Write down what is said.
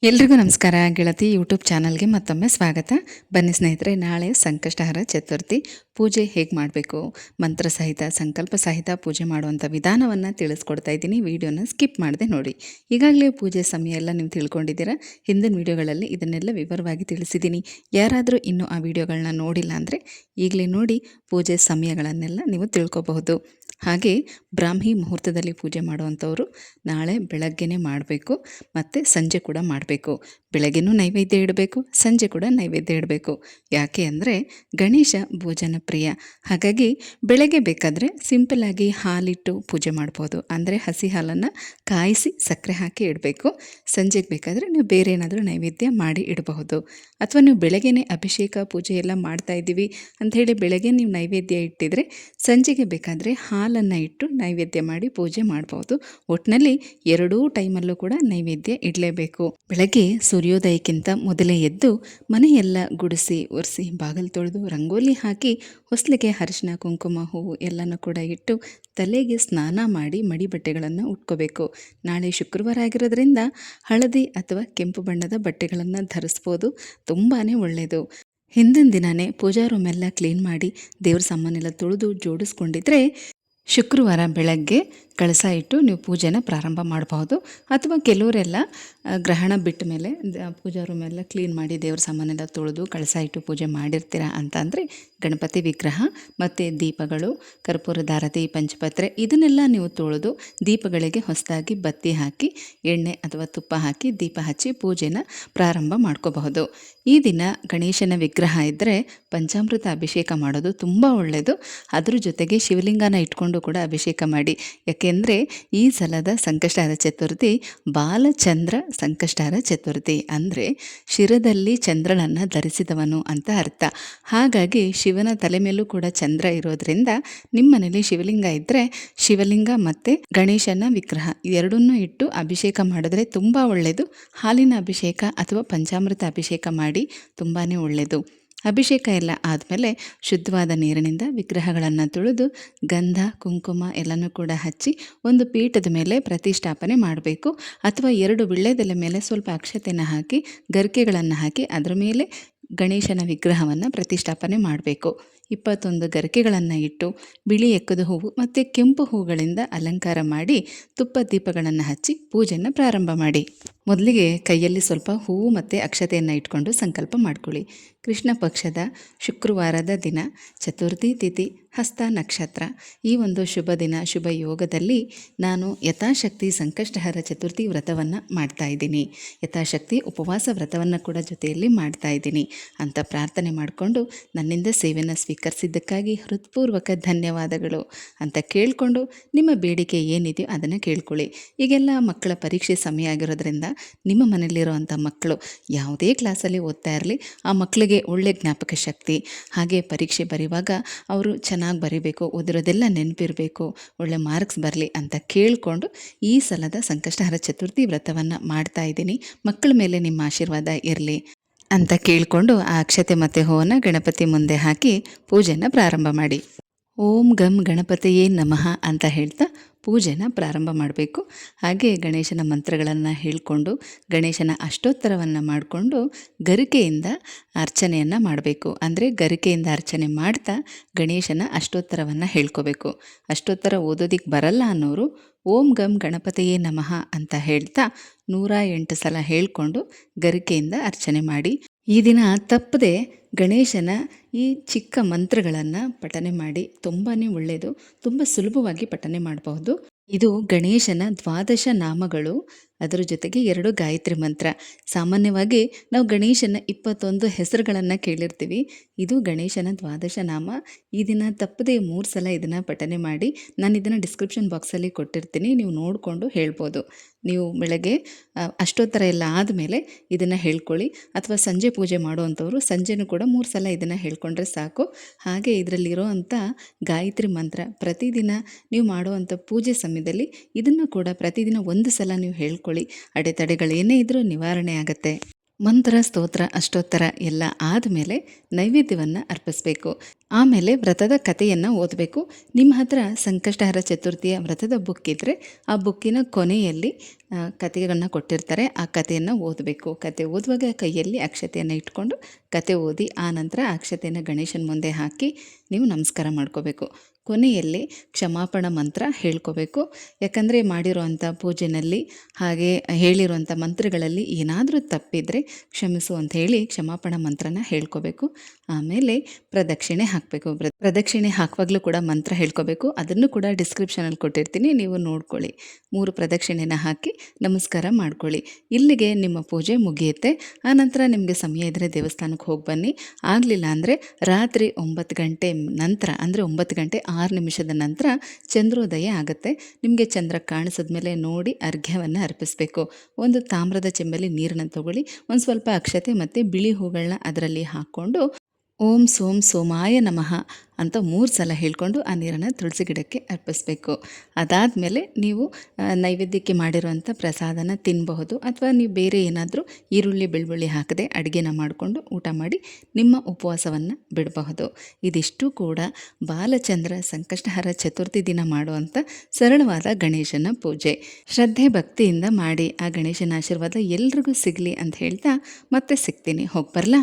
ಎಲ್ರಿಗೂ ನಮಸ್ಕಾರ ಗೆಳತಿ ಯೂಟ್ಯೂಬ್ ಚಾನಲ್ಗೆ ಮತ್ತೊಮ್ಮೆ ಸ್ವಾಗತ. ಬನ್ನಿ ಸ್ನೇಹಿತರೆ, ನಾಳೆ ಸಂಕಷ್ಟಹರ ಚತುರ್ಥಿ ಪೂಜೆ ಹೇಗೆ ಮಾಡಬೇಕು, ಮಂತ್ರ ಸಹಿತ ಸಂಕಲ್ಪ ಸಹಿತ ಪೂಜೆ ಮಾಡುವಂಥ ವಿಧಾನವನ್ನು ತಿಳಿಸ್ಕೊಡ್ತಾ ಇದ್ದೀನಿ. ವಿಡಿಯೋನ ಸ್ಕಿಪ್ ಮಾಡದೆ ನೋಡಿ. ಈಗಾಗಲೇ ಪೂಜೆ ಸಮಯ ಎಲ್ಲ ನೀವು ತಿಳ್ಕೊಂಡಿದ್ದೀರಾ. ಹಿಂದಿನ ವಿಡಿಯೋಗಳಲ್ಲಿ ಇದನ್ನೆಲ್ಲ ವಿವರವಾಗಿ ತಿಳಿಸಿದ್ದೀನಿ. ಯಾರಾದರೂ ಇನ್ನೂ ಆ ವಿಡಿಯೋಗಳನ್ನ ನೋಡಿಲ್ಲ ಅಂದರೆ ಈಗಲೇ ನೋಡಿ ಪೂಜೆ ಸಮಯಗಳನ್ನೆಲ್ಲ ನೀವು ತಿಳ್ಕೊಬಹುದು. ಹಾಗೆ ಬ್ರಾಹ್ಮಿ ಮುಹೂರ್ತದಲ್ಲಿ ಪೂಜೆ ಮಾಡುವಂಥವರು ನಾಳೆ ಬೆಳಗ್ಗೆನೇ ಮಾಡಬೇಕು ಮತ್ತು ಸಂಜೆ ಕೂಡ ಮಾಡಬೇಕು. ಬೆಳಗ್ಗೆನೂ ನೈವೇದ್ಯ ಇಡಬೇಕು, ಸಂಜೆ ಕೂಡ ನೈವೇದ್ಯ ಇಡಬೇಕು. ಯಾಕೆ ಅಂದರೆ ಗಣೇಶ ಭೋಜನ ಪ್ರಿಯ. ಹಾಗಾಗಿ ಬೆಳಗ್ಗೆ ಬೇಕಾದರೆ ಸಿಂಪಲ್ಲಾಗಿ ಹಾಲಿಟ್ಟು ಪೂಜೆ ಮಾಡ್ಬೋದು. ಅಂದರೆ ಹಸಿ ಹಾಲನ್ನು ಕಾಯಿಸಿ ಸಕ್ಕರೆ ಹಾಕಿ ಇಡಬೇಕು. ಸಂಜೆಗೆ ಬೇಕಾದರೆ ನೀವು ಬೇರೆ ಏನಾದರೂ ನೈವೇದ್ಯ ಮಾಡಿ ಇಡಬಹುದು. ಅಥವಾ ನೀವು ಬೆಳಗ್ಗೆನೇ ಅಭಿಷೇಕ ಪೂಜೆ ಎಲ್ಲ ಮಾಡ್ತಾ ಇದ್ದೀವಿ ಅಂಥೇಳಿ ಬೆಳಗ್ಗೆ ನೀವು ನೈವೇದ್ಯ ಇಟ್ಟಿದ್ರೆ ಸಂಜೆಗೆ ಬೇಕಾದರೆ ಹಾಲನ್ನು ಇಟ್ಟು ನೈವೇದ್ಯ ಮಾಡಿ ಪೂಜೆ ಮಾಡ್ಬೋದು. ಒಟ್ಟಿನಲ್ಲಿ ಎರಡೂ ಟೈಮಲ್ಲೂ ಕೂಡ ನೈವೇದ್ಯ ಇಡಲೇಬೇಕು. ಬೆಳಗ್ಗೆ ಸೂರ್ಯೋದಯಕ್ಕಿಂತ ಮೊದಲೇ ಎದ್ದು ಮನೆಯೆಲ್ಲ ಗುಡಿಸಿ ಒರೆಸಿ ಬಾಗಿಲು ತೊಳೆದು ರಂಗೋಲಿ ಹಾಕಿ ಹೊಸಲಿಗೆ ಅರಿಶಿನ ಕುಂಕುಮ ಹೂವು ಎಲ್ಲನೂ ಕೂಡ ಇಟ್ಟು ತಲೆಗೆ ಸ್ನಾನ ಮಾಡಿ ಮಡಿ ಬಟ್ಟೆಗಳನ್ನು ಉಟ್ಕೋಬೇಕು. ನಾಳೆ ಶುಕ್ರವಾರ ಆಗಿರೋದ್ರಿಂದ ಹಳದಿ ಅಥವಾ ಕೆಂಪು ಬಣ್ಣದ ಬಟ್ಟೆಗಳನ್ನು ಧರಿಸ್ಬೋದು. ತುಂಬಾ ಒಳ್ಳೆಯದು. ಹಿಂದಿನ ದಿನವೇ ಪೂಜಾ ರೂಮೆಲ್ಲ ಕ್ಲೀನ್ ಮಾಡಿ ದೇವ್ರ ಸಾಮಾನೆಲ್ಲ ತೊಳೆದು ಜೋಡಿಸ್ಕೊಂಡಿದ್ರೆ ಶುಕ್ರವಾರ ಬೆಳಗ್ಗೆ ಕಳಸ ಇಟ್ಟು ನೀವು ಪೂಜೆನ ಪ್ರಾರಂಭ ಮಾಡಬಹುದು. ಅಥವಾ ಕೆಲವರೆಲ್ಲ ಗ್ರಹಣ ಬಿಟ್ಟ ಮೇಲೆ ಪೂಜಾ ರೂಮೆಲ್ಲ ಕ್ಲೀನ್ ಮಾಡಿ ದೇವ್ರ ಸಾಮಾನೆಲ್ಲ ತೊಳೆದು ಕಳಸ ಇಟ್ಟು ಪೂಜೆ ಮಾಡಿರ್ತೀರ ಅಂತಂದರೆ ಗಣಪತಿ ವಿಗ್ರಹ ಮತ್ತು ದೀಪಗಳು, ಕರ್ಪೂರ ದಾರತಿ, ಪಂಚಪತ್ರೆ ಇದನ್ನೆಲ್ಲ ನೀವು ತೊಳೆದು ದೀಪಗಳಿಗೆ ಹೊಸದಾಗಿ ಬತ್ತಿ ಹಾಕಿ ಎಣ್ಣೆ ಅಥವಾ ತುಪ್ಪ ಹಾಕಿ ದೀಪ ಹಚ್ಚಿ ಪೂಜೆನ ಪ್ರಾರಂಭ ಮಾಡ್ಕೋಬಹುದು. ಈ ದಿನ ಗಣೇಶನ ವಿಗ್ರಹ ಇದ್ದರೆ ಪಂಚಾಮೃತ ಅಭಿಷೇಕ ಮಾಡೋದು ತುಂಬ ಒಳ್ಳೆಯದು. ಅದ್ರ ಜೊತೆಗೆ ಶಿವಲಿಂಗನ ಇಟ್ಕೊಂಡು ಕೂಡ ಅಭಿಷೇಕ ಮಾಡಿ. ಯಾಕೆಂದರೆ ಈ ಸಲದ ಸಂಕಷ್ಟಹರ ಚತುರ್ಥಿ ಬಾಲಚಂದ್ರ ಸಂಕಷ್ಟಹರ ಚತುರ್ಥಿ, ಅಂದರೆ ಶಿರದಲ್ಲಿ ಚಂದ್ರನನ್ನು ಧರಿಸಿದವನು ಅಂತ ಅರ್ಥ. ಹಾಗಾಗಿ ಶಿವನ ತಲೆ ಮೇಲೂ ಕೂಡ ಚಂದ್ರ ಇರೋದ್ರಿಂದ ನಿಮ್ಮ ಮನೇಲಿ ಶಿವಲಿಂಗ ಇದ್ದರೆ ಶಿವಲಿಂಗ ಮತ್ತು ಗಣೇಶನ ವಿಗ್ರಹ ಎರಡನ್ನೂ ಇಟ್ಟು ಅಭಿಷೇಕ ಮಾಡಿದ್ರೆ ತುಂಬ ಒಳ್ಳೆಯದು. ಹಾಲಿನ ಅಭಿಷೇಕ ಅಥವಾ ಪಂಚಾಮೃತ ಅಭಿಷೇಕ ಮಾಡಿ ತುಂಬಾ ಒಳ್ಳೆಯದು. ಅಭಿಷೇಕ ಎಲ್ಲ ಆದಮೇಲೆ ಶುದ್ಧವಾದ ನೀರಿನಿಂದ ವಿಗ್ರಹಗಳನ್ನು ತೊಳೆದು ಗಂಧ ಕುಂಕುಮ ಎಲ್ಲನೂ ಕೂಡ ಹಚ್ಚಿ ಒಂದು ಪೀಠದ ಮೇಲೆ ಪ್ರತಿಷ್ಠಾಪನೆ ಮಾಡಬೇಕು. ಅಥವಾ 2 ವಿಳ್ಯದೆಲೆ ಮೇಲೆ ಸ್ವಲ್ಪ ಅಕ್ಷತೆಯನ್ನು ಹಾಕಿ ಗರಿಕೆಗಳನ್ನು ಹಾಕಿ ಅದರ ಮೇಲೆ ಗಣೇಶನ ವಿಗ್ರಹವನ್ನು ಪ್ರತಿಷ್ಠಾಪನೆ ಮಾಡಬೇಕು. 21 ಗರಿಕೆಗಳನ್ನು ಇಟ್ಟು ಬಿಳಿ ಎಕ್ಕದ ಹೂವು ಮತ್ತು ಕೆಂಪು ಹೂಗಳಿಂದ ಅಲಂಕಾರ ಮಾಡಿ ತುಪ್ಪ ದೀಪಗಳನ್ನು ಹಚ್ಚಿ ಪೂಜೆಯನ್ನು ಪ್ರಾರಂಭ ಮಾಡಿ. ಮೊದಲಿಗೆ ಕೈಯಲ್ಲಿ ಸ್ವಲ್ಪ ಹೂವು ಮತ್ತು ಅಕ್ಷತೆಯನ್ನು ಇಟ್ಕೊಂಡು ಸಂಕಲ್ಪ ಮಾಡ್ಕೊಳ್ಳಿ. ಕೃಷ್ಣ ಪಕ್ಷದ ಶುಕ್ರವಾರದ ದಿನ, ಚತುರ್ಥಿ ತಿಥಿ, ಹಸ್ತ ನಕ್ಷತ್ರ. ಈ ಒಂದು ಶುಭ ದಿನ ಶುಭ ಯೋಗದಲ್ಲಿ ನಾನು ಯಥಾಶಕ್ತಿ ಸಂಕಷ್ಟಹರ ಚತುರ್ಥಿ ವ್ರತವನ್ನು ಮಾಡ್ತಾ ಇದ್ದೀನಿ. ಯಥಾಶಕ್ತಿ ಉಪವಾಸ ವ್ರತವನ್ನು ಕೂಡ ಜೊತೆಯಲ್ಲಿ ಮಾಡ್ತಾ ಇದ್ದೀನಿ ಅಂತ ಪ್ರಾರ್ಥನೆ ಮಾಡಿಕೊಂಡು ನನ್ನಿಂದ ಸೇವೆಯನ್ನು ಸ್ವೀಕರಿಸಿದ್ದಕ್ಕಾಗಿ ಹೃತ್ಪೂರ್ವಕ ಧನ್ಯವಾದಗಳು ಅಂತ ಕೇಳಿಕೊಂಡು ನಿಮ್ಮ ಬೇಡಿಕೆ ಏನಿದೆಯೋ ಅದನ್ನು ಕೇಳ್ಕೊಳ್ಳಿ. ಈಗೆಲ್ಲ ಮಕ್ಕಳ ಪರೀಕ್ಷೆ ಸಮಯ ಆಗಿರೋದ್ರಿಂದ ನಿಮ್ಮ ಮನೆಯಲ್ಲಿರುವಂಥ ಮಕ್ಕಳು ಯಾವುದೇ ಕ್ಲಾಸಲ್ಲಿ ಓದ್ತಾ ಇರಲಿ, ಆ ಮಕ್ಕಳಿಗೆ ಒಳ್ಳೆ ಜ್ಞಾಪಕ ಶಕ್ತಿ, ಹಾಗೆ ಪರೀಕ್ಷೆ ಬರೆಯುವಾಗ ಅವರು ಚೆನ್ನಾಗಿ ಬರೀಬೇಕು, ಓದಿರೋದೆಲ್ಲ ನೆನಪಿರಬೇಕು, ಒಳ್ಳೆ ಮಾರ್ಕ್ಸ್ ಬರಲಿ ಅಂತ ಕೇಳಿಕೊಂಡು ಈ ಸಲದ ಸಂಕಷ್ಟಹರ ಚತುರ್ಥಿ ವ್ರತವನ್ನು ಮಾಡ್ತಾ ಇದ್ದೀನಿ. ಮಕ್ಕಳ ಮೇಲೆ ನಿಮ್ಮ ಆಶೀರ್ವಾದ ಇರಲಿ ಅಂತ ಕೇಳಿಕೊಂಡು ಆ ಅಕ್ಷತೆ ಮತ್ತು ಹೂವನ್ನು ಗಣಪತಿ ಮುಂದೆ ಹಾಕಿ ಪೂಜೆನ ಪ್ರಾರಂಭ ಮಾಡಿ. ಓಂ ಗಂ ಗಣಪತಿಯೇ ನಮಃ ಅಂತ ಹೇಳ್ತಾ ಪೂಜೆನ ಪ್ರಾರಂಭ ಮಾಡಬೇಕು. ಹಾಗೆ ಗಣೇಶನ ಮಂತ್ರಗಳನ್ನು ಹೇಳಿಕೊಂಡು ಗಣೇಶನ ಅಷ್ಟೋತ್ತರವನ್ನು ಮಾಡಿಕೊಂಡು ಗರಿಕೆಯಿಂದ ಅರ್ಚನೆಯನ್ನು ಮಾಡಬೇಕು. ಅಂದರೆ ಗರಿಕೆಯಿಂದ ಅರ್ಚನೆ ಮಾಡ್ತಾ ಗಣೇಶನ ಅಷ್ಟೋತ್ತರವನ್ನು ಹೇಳ್ಕೋಬೇಕು. ಅಷ್ಟೋತ್ತರ ಓದೋದಿಕ್ಕೆ ಬರಲ್ಲ ಅನ್ನೋರು ಓಂ ಗಂ ಗಣಪತಿಯೇ ನಮಃ ಅಂತ ಹೇಳ್ತಾ 108 ಸಲ ಹೇಳಿಕೊಂಡು ಗರಿಕೆಯಿಂದ ಅರ್ಚನೆ ಮಾಡಿ. ಈ ದಿನ ತಪ್ಪದೆ ಗಣೇಶನ ಈ ಚಿಕ್ಕ ಮಂತ್ರಗಳನ್ನು ಪಠನೆ ಮಾಡಿ. ತುಂಬಾ ಒಳ್ಳೆಯದು. ತುಂಬ ಸುಲಭವಾಗಿ ಪಠನೆ ಮಾಡಬಹುದು. ಇದು ಗಣೇಶನ 12 ನಾಮಗಳು, ಅದರ ಜೊತೆಗೆ 2 ಗಾಯತ್ರಿ ಮಂತ್ರ. ಸಾಮಾನ್ಯವಾಗಿ ನಾವು ಗಣೇಶನ 21 ಹೆಸರುಗಳನ್ನು ಕೇಳಿರ್ತೀವಿ. ಇದು ಗಣೇಶನ 12 ನಾಮ. ಈ ದಿನ ತಪ್ಪದೆ 3 ಸಲ ಇದನ್ನು ಪಠನೆ ಮಾಡಿ. ನಾನು ಇದನ್ನು ಡಿಸ್ಕ್ರಿಪ್ಷನ್ ಬಾಕ್ಸಲ್ಲಿ ಕೊಟ್ಟಿರ್ತೀನಿ, ನೀವು ನೋಡಿಕೊಂಡು ಹೇಳ್ಬೋದು. ನೀವು ಬೆಳಗ್ಗೆ ಅಷ್ಟೋತ್ತರ ಎಲ್ಲ ಆದಮೇಲೆ ಇದನ್ನು ಹೇಳ್ಕೊಳ್ಳಿ. ಅಥವಾ ಸಂಜೆ ಪೂಜೆ ಮಾಡುವಂಥವ್ರು ಸಂಜೆನೂ ಕೂಡ 3 ಸಲ ಇದನ್ನು ಹೇಳ್ಕೊಂಡ್ರೆ ಸಾಕು. ಹಾಗೆ ಇದರಲ್ಲಿರೋ ಅಂಥ ಗಾಯತ್ರಿ ಮಂತ್ರ ಪ್ರತಿದಿನ ನೀವು ಮಾಡುವಂಥ ಪೂಜೆ ಸಮಯದಲ್ಲಿ ಇದನ್ನು ಕೂಡ ಪ್ರತಿದಿನ 1 ಸಲ ನೀವು ಹೇಳ್ಕೊಳ್ಳಿ. ಅಡೆತಡೆಗಳೇನೇ ಇದ್ರೂ ನಿವಾರಣೆ ಆಗುತ್ತೆ. ಮಂತ್ರ ಸ್ತೋತ್ರ ಅಷ್ಟೋತ್ತರ ಎಲ್ಲ ಆದಮೇಲೆ ನೈವೇದ್ಯವನ್ನು ಅರ್ಪಿಸಬೇಕು. ಆಮೇಲೆ ವ್ರತದ ಕಥೆಯನ್ನು ಓದಬೇಕು. ನಿಮ್ಮ ಹತ್ರ ಸಂಕಷ್ಟಹರ ಚತುರ್ಥಿಯ ವ್ರತದ ಬುಕ್ ಇದ್ದರೆ ಆ ಬುಕ್ಕಿನ ಕೊನೆಯಲ್ಲಿ ಕಥೆಗಳನ್ನು ಕೊಟ್ಟಿರ್ತಾರೆ. ಆ ಕಥೆಯನ್ನು ಓದಬೇಕು. ಕತೆ ಓದುವಾಗ ಕೈಯಲ್ಲಿ ಅಕ್ಷತೆಯನ್ನು ಇಟ್ಕೊಂಡು ಕತೆ ಓದಿ ಆ ನಂತರ ಅಕ್ಷತೆಯನ್ನು ಗಣೇಶನ ಮುಂದೆ ಹಾಕಿ ನೀವು ನಮಸ್ಕಾರ ಮಾಡ್ಕೋಬೇಕು. ಕೊನೆಯಲ್ಲಿ ಕ್ಷಮಾಪಣ ಮಂತ್ರ ಹೇಳ್ಕೋಬೇಕು. ಯಾಕಂದರೆ ಮಾಡಿರುವಂಥ ಪೂಜೆಯಲ್ಲಿ ಹಾಗೆ ಹೇಳಿರುವಂಥ ಮಂತ್ರಗಳಲ್ಲಿ ಏನಾದರೂ ತಪ್ಪಿದರೆ ಕ್ಷಮಿಸು ಅಂತ ಹೇಳಿ ಕ್ಷಮಾಪಣ ಮಂತ್ರನ ಹೇಳ್ಕೋಬೇಕು. ಆಮೇಲೆ ಪ್ರದಕ್ಷಿಣೆ ಹಾಕಬೇಕು. ಪ್ರದಕ್ಷಿಣೆ ಹಾಕುವಾಗಲೂ ಕೂಡ ಮಂತ್ರ ಹೇಳ್ಕೋಬೇಕು. ಅದನ್ನು ಕೂಡ ಡಿಸ್ಕ್ರಿಪ್ಷನಲ್ಲಿ ಕೊಟ್ಟಿರ್ತೀನಿ, ನೀವು ನೋಡ್ಕೊಳ್ಳಿ. 3 ಪ್ರದಕ್ಷಿಣೆನ ಹಾಕಿ ನಮಸ್ಕಾರ ಮಾಡ್ಕೊಳ್ಳಿ. ಇಲ್ಲಿಗೆ ನಿಮ್ಮ ಪೂಜೆ ಮುಗಿಯುತ್ತೆ. ಆನಂತರ ನಿಮಗೆ ಸಮಯ ಇದ್ದರೆ ದೇವಸ್ಥಾನಕ್ಕೆ ಹೋಗಿ ಬನ್ನಿ. ಆಗಲಿಲ್ಲ ಅಂದರೆ ರಾತ್ರಿ 9 ಗಂಟೆ ನಂತರ, ಅಂದರೆ 9 ಗಂಟೆ 6 ನಿಮಿಷದ ನಂತರ ಚಂದ್ರೋದಯ ಆಗುತ್ತೆ. ನಿಮಗೆ ಚಂದ್ರ ಕಾಣಿಸಿದ್ಮೇಲೆ ನೋಡಿ ಅರ್ಘ್ಯವನ್ನು ಅರ್ಪಿಸಬೇಕು. ಒಂದು ತಾಮ್ರದ ಚೆಂಬಲ್ಲಿ ನೀರನ್ನು ತಗೊಳ್ಳಿ, ಒಂದು ಸ್ವಲ್ಪ ಅಕ್ಷತೆ ಮತ್ತು ಬಿಳಿ ಹೂಗಳನ್ನ ಅದರಲ್ಲಿ ಹಾಕ್ಕೊಂಡು ಓಂ ಸೋಂ ಸೋಮಾಯ ನಮಃ ಅಂತ 3 ಸಲ ಹೇಳ್ಕೊಂಡು ಆ ನೀರನ್ನು ತುಳಸಿ ಗಿಡಕ್ಕೆ ಅರ್ಪಿಸಬೇಕು. ಅದಾದಮೇಲೆ ನೀವು ನೈವೇದ್ಯಕ್ಕೆ ಮಾಡಿರುವಂಥ ಪ್ರಸಾದನ ತಿನ್ನಬಹುದು. ಅಥವಾ ನೀವು ಬೇರೆ ಏನಾದರೂ ಈರುಳ್ಳಿ ಬೆಳ್ಳುಳ್ಳಿ ಹಾಕದೆ ಅಡುಗೆನ ಮಾಡಿಕೊಂಡು ಊಟ ಮಾಡಿ ನಿಮ್ಮ ಉಪವಾಸವನ್ನು ಬಿಡಬಹುದು. ಇದಿಷ್ಟು ಕೂಡ ಬಾಲಚಂದ್ರ ಸಂಕಷ್ಟಹರ ಚತುರ್ಥಿ ದಿನ ಮಾಡುವಂಥ ಸರಳವಾದ ಗಣೇಶನ ಪೂಜೆ. ಶ್ರದ್ಧೆ ಭಕ್ತಿಯಿಂದ ಮಾಡಿ ಆ ಗಣೇಶನ ಆಶೀರ್ವಾದ ಎಲ್ರಿಗೂ ಸಿಗಲಿ ಅಂತ ಹೇಳ್ತಾ ಮತ್ತೆ ಸಿಗ್ತೀನಿ. ಹೋಗಿ ಬರಲಾ?